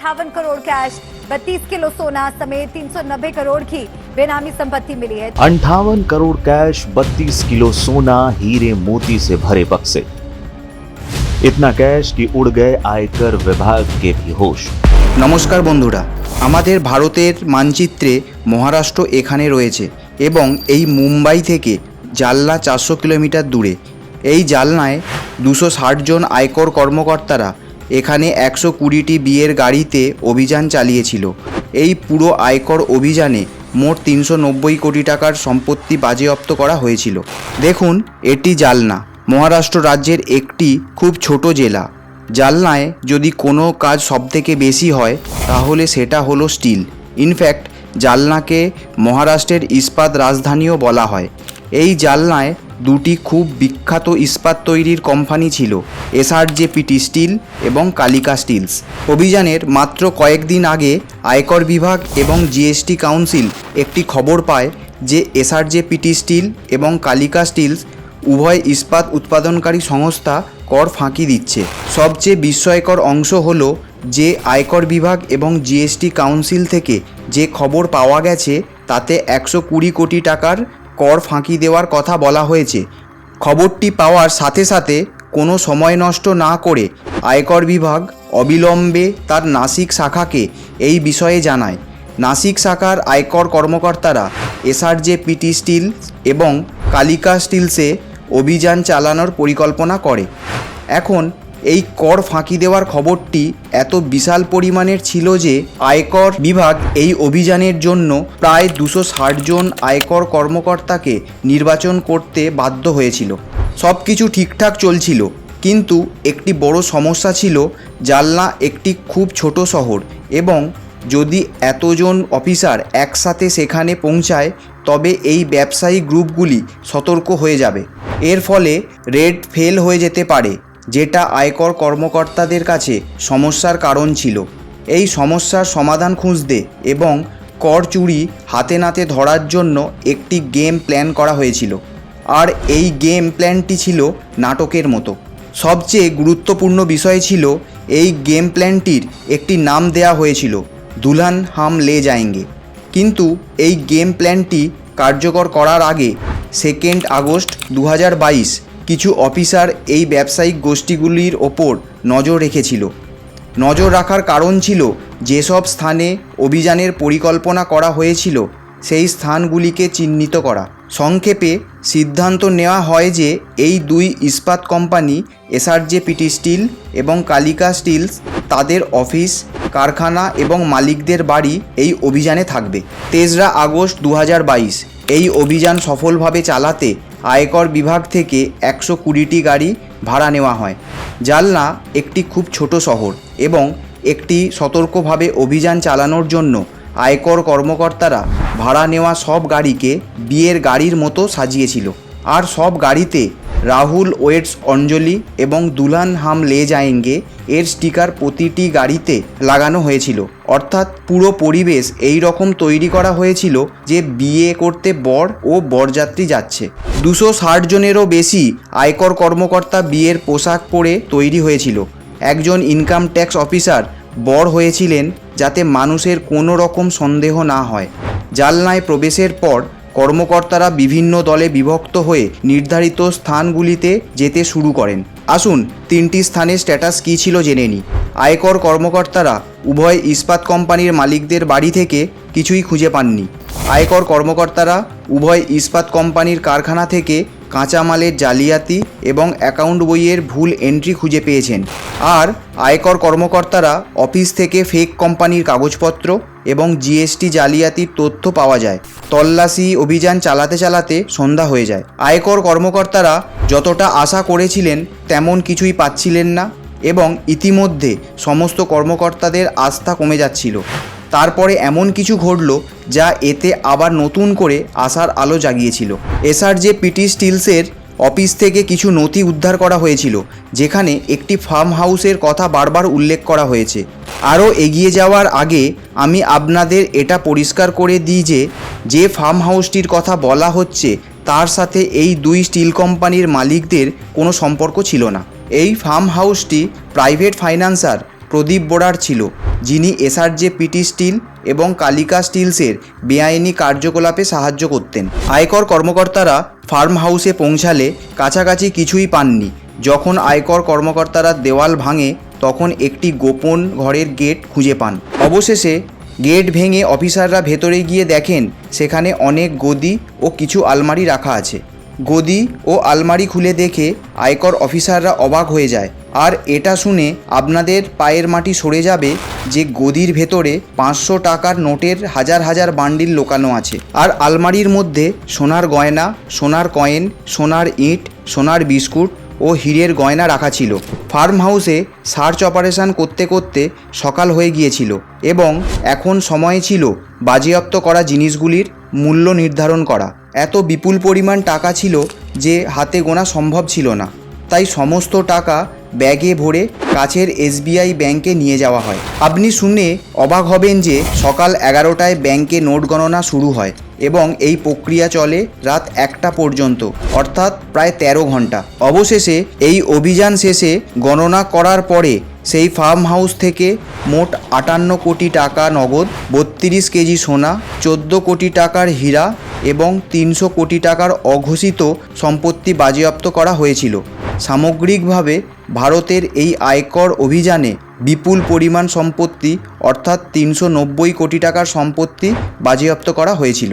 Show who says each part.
Speaker 1: Crore cash, 32 kilo सोना समेत 390 करोड़ की बेनामी संपत्ति मिली है।
Speaker 2: 58 करोड़ कैश, 32 किलो सोना, हीरे मोती से भरे बक्से। इतना कैश कि उड़ गए आयकर विभाग के भी होश।
Speaker 3: নমস্কার বন্ধুরা, আমাদের ভারতের মানচিত্রে মহারাষ্ট্র এখানে রয়েছে এবং এই মুম্বাই থেকে জালনা 400 কিলোমিটার দূরে। এই জালনায় 260 জন আয়কর কর্মকর্তারা এখানে 120টি বিয়ের গাড়িতে অভিযান চালিয়েছিল। এই পুরো আয়কর অভিযানে মোট 390 কোটি টাকার সম্পত্তি বাজেয়াপ্ত করা হয়েছিল। দেখুন, এটি জালনা, মহারাষ্ট্র রাজ্যের একটি খুব ছোট জেলা। জালনায় যদি কোনো কাজ সবথেকে বেশি হয় তাহলে সেটা হলো স্টিল। ইনফ্যাক্ট জালনাকে মহারাষ্ট্রের ইস্পাত রাজধানীও বলা হয়। এই জালনায় দুটি খুব বিখ্যাত ইস্পাত তৈরির কোম্পানি ছিল, এসআরজেপিটি স্টিল এবং কালিকা স্টিলস। অভিযানের মাত্র কয়েকদিন আগে আয়কর বিভাগ এবং জিএসটি কাউন্সিল একটি খবর পায় যে এসআরজেপিটি স্টিল এবং কালিকা স্টিলস উভয় ইস্পাত উৎপাদনকারী সংস্থা কর ফাঁকি দিচ্ছে। সবচেয়ে বিস্ময়কর অংশ হলো যে আয়কর বিভাগ এবং জিএসটি কাউন্সিল থেকে যে খবর পাওয়া গেছে তাতে 120 কোটি টাকার কর ফাঁকি দেওয়ার কথা বলা হয়েছে। খবরটি পাওয়ার সাথে সাথে কোনো সময় নষ্ট না করে আয়কর বিভাগ অবিলম্বে তার নাসিক শাখাকে এই বিষয়ে জানায়। নাসিক শাখার আয়কর কর্মকর্তারা এসআরজেপিটি স্টিল এবং কালিকা স্টিলসে অভিযান চালানোর পরিকল্পনা করে। এখন এই কর ফাঁকি দেওয়ার খবরটি এত বিশাল পরিমাণের ছিল যে আয়কর বিভাগ এই অভিযানের জন্য প্রায় 260 জন আয়কর কর্মকর্তাকে নির্বাচন করতে বাধ্য হয়েছিল। সব কিছু ঠিকঠাক চলছিল, কিন্তু একটি বড় সমস্যা ছিল। জালনা একটি খুব ছোট শহর এবং যদি এতজন অফিসার একসাথে সেখানে পৌঁছায় তবে এই ব্যবসায়ী গ্রুপগুলি সতর্ক হয়ে যাবে। এর ফলে রেড ফেল হয়ে যেতে পারে, যেটা আয়কর কর্মকর্তাদের কাছে সমস্যার কারণ ছিল। এই সমস্যার সমাধান খুঁজতে এবং কর চুরি হাতে নাতে ধরার জন্য একটি গেম প্ল্যান করা হয়েছিল। আর এই গেম প্ল্যানটি ছিল নাটকের মতো। সবচেয়ে গুরুত্বপূর্ণ বিষয় ছিল এই গেম প্ল্যানটির একটি নাম দেয়া হয়েছিল, দুলহান হাম লে যায়েঙ্গে। কিন্তু এই গেম প্ল্যানটি কার্যকর করার আগে 2 আগস্ট 2022 কিছু অফিসার এই ব্যবসায়িক গোষ্ঠীগুলির ওপর নজর রেখেছিল। নজর রাখার কারণ ছিল যেসব স্থানে অভিযানের পরিকল্পনা করা হয়েছিল সেই স্থানগুলিকে চিহ্নিত করা। সংক্ষেপে সিদ্ধান্ত নেওয়া হয় যে এই দুই ইস্পাত কোম্পানি এসআরজেপিটি স্টিল এবং কালিকা স্টিলস তাদের অফিস, কারখানা এবং মালিকদের বাড়ি এই অভিযানে থাকবে। 3 আগস্ট 2022 এই অভিযান সফলভাবে চালাতে আয়কর বিভাগ থেকে 120টি গাড়ি ভাড়া নেওয়া হয়। জালনা একটি খুব ছোট শহর এবং একটি সতর্কভাবে অভিযান চালানোর জন্য আয়কর কর্মকর্তারা ভাড়া নেওয়া সব গাড়িকে বিয়ের গাড়ির মতো সাজিয়েছিল। আর সব গাড়িতে রাহুল ওয়েটস অঞ্জলি এবং দুলহান হাম লে যায়েঙ্গে এর স্টিকার প্রতিটি গাড়িতে লাগানো হয়েছিল। অর্থাৎ পুরো পরিবেশ এই রকম তৈরি করা হয়েছিল যে বিয়ে করতে বর ও বরযাত্রী যাচ্ছে। 260 জনেরও বেশি আয়কর কর্মকর্তা বিয়ের পোশাক পরে তৈরি হয়েছিল। একজন ইনকাম ট্যাক্স অফিসার বর হয়েছিলেন যাতে মানুষের কোনো রকম সন্দেহ না হয়। জালনায় প্রবেশের পর কর্মকর্তারা বিভিন্ন দলে বিভক্ত হয়ে নির্ধারিত স্থানগুলিতে যেতে শুরু করেন। আসুন 3টি স্থানের স্ট্যাটাস কী ছিল জেনে নিই। আয়কর কর্মকর্তারা উভয় ইস্পাত কোম্পানির মালিকদের বাড়ি থেকে কিছুই খুঁজে পাননি। আয়কর কর্মকর্তারা উভয় ইস্পাত কোম্পানির কারখানা থেকে কাঁচামালের জালিয়াতি এবং অ্যাকাউন্ট বইয়ের ভুল এন্ট্রি খুঁজে পেয়েছেন। আর আয়কর কর্মকর্তারা অফিস থেকে ফেক কোম্পানির কাগজপত্র এবং জিএসটি জালিয়াতির তথ্য পাওয়া যায়। তল্লাশি অভিযান চালাতে চালাতে সন্ধ্যা হয়ে যায়। আয়কর কর্মকর্তারা যতটা আশা করেছিলেন তেমন কিছুই পাচ্ছিলেন না এবং ইতিমধ্যে সমস্ত কর্মকর্তাদের আস্থা কমে যাচ্ছিল। তারপরে এমন কিছু ঘটল যা এতে আবার নতুন করে আশার আলো জাগিয়েছিল। এসআরজেপিটি স্টিলসের অফিস থেকে কিছু নথি উদ্ধার করা হয়েছিল, যেখানে একটি ফার্ম হাউসের কথা বারবার উল্লেখ করা হয়েছে। আরও এগিয়ে যাওয়ার আগে আমি আপনাদের এটা পরিষ্কার করে দিই যে ফার্ম হাউসটির কথা বলা হচ্ছে তার সাথে এই দুই স্টিল কোম্পানির মালিকদের কোনো সম্পর্ক ছিল না। এই ফার্ম হাউসটি প্রাইভেট ফাইন্যান্সার প্রদীপ বোরার ছিল, যিনি এসআরজে পিটি স্টিল এবং কালিকা স্টিলসের বেআইনি কার্যকলাপে সাহায্য করতেন। আয়কর কর্মকর্তারা ফার্ম হাউসে পৌঁছালে কাছাকাছি কিছুই পাননি। যখন আয়কর কর্মকর্তারা দেওয়াল ভাঙে তখন একটি গোপন ঘরের গেট খুঁজে পান। অবশেষে গেট ভেঙে অফিসাররা ভেতরে গিয়ে দেখেন সেখানে অনেক গদি ও কিছু আলমারি রাখা আছে। গদি ও আলমারি খুলে দেখে আয়কর অফিসাররা অবাক হয়ে যায়। আর এটা শুনে আপনাদের পায়ের মাটি সরে যাবে যে গদির ভেতরে 500 টাকার নোটের হাজার হাজার বান্ডিল লোকানো আছে। আর আলমারির মধ্যে সোনার গয়না, সোনার কয়েন, সোনার ইঁট, সোনার বিস্কুট ও হীরের গয়না রাখা ছিল। ফার্ম হাউসে সার্চ অপারেশন করতে করতে সকাল হয়ে গিয়েছিল এবং এখন সময় ছিল বাজেয়াপ্ত করা জিনিসগুলির মূল্য নির্ধারণ করা। এত বিপুল পরিমাণ টাকা ছিল যে হাতে গোনা সম্ভব ছিল না, তাই সমস্ত টাকা ব্যাগে ভরে কাছের এসবিআই ব্যাংকে নিয়ে যাওয়া হয়। আপনি শুনে অবাক হবেন যে সকাল 11টায় ব্যাংকে নোট গণনা শুরু হয় এবং এই প্রক্রিয়া চলে রাত 1টা পর্যন্ত, অর্থাৎ প্রায় 13 ঘন্টা। অবশেষে এই অভিযান শেষে গণনা করার পরে সেই ফার্ম হাউস থেকে মোট 58 কোটি টাকা নগদ, 32 কেজি সোনা, 14 কোটি টাকার হীরা এবং 300 কোটি টাকার অঘোষিত সম্পত্তি বাজেয়াপ্ত করা হয়েছিল। সামগ্রিকভাবে ভারতের এই আয়কর অভিযানে বিপুল পরিমাণ সম্পত্তি অর্থাৎ 390 কোটি টাকার সম্পত্তি বাজেয়াপ্ত করা হয়েছিল।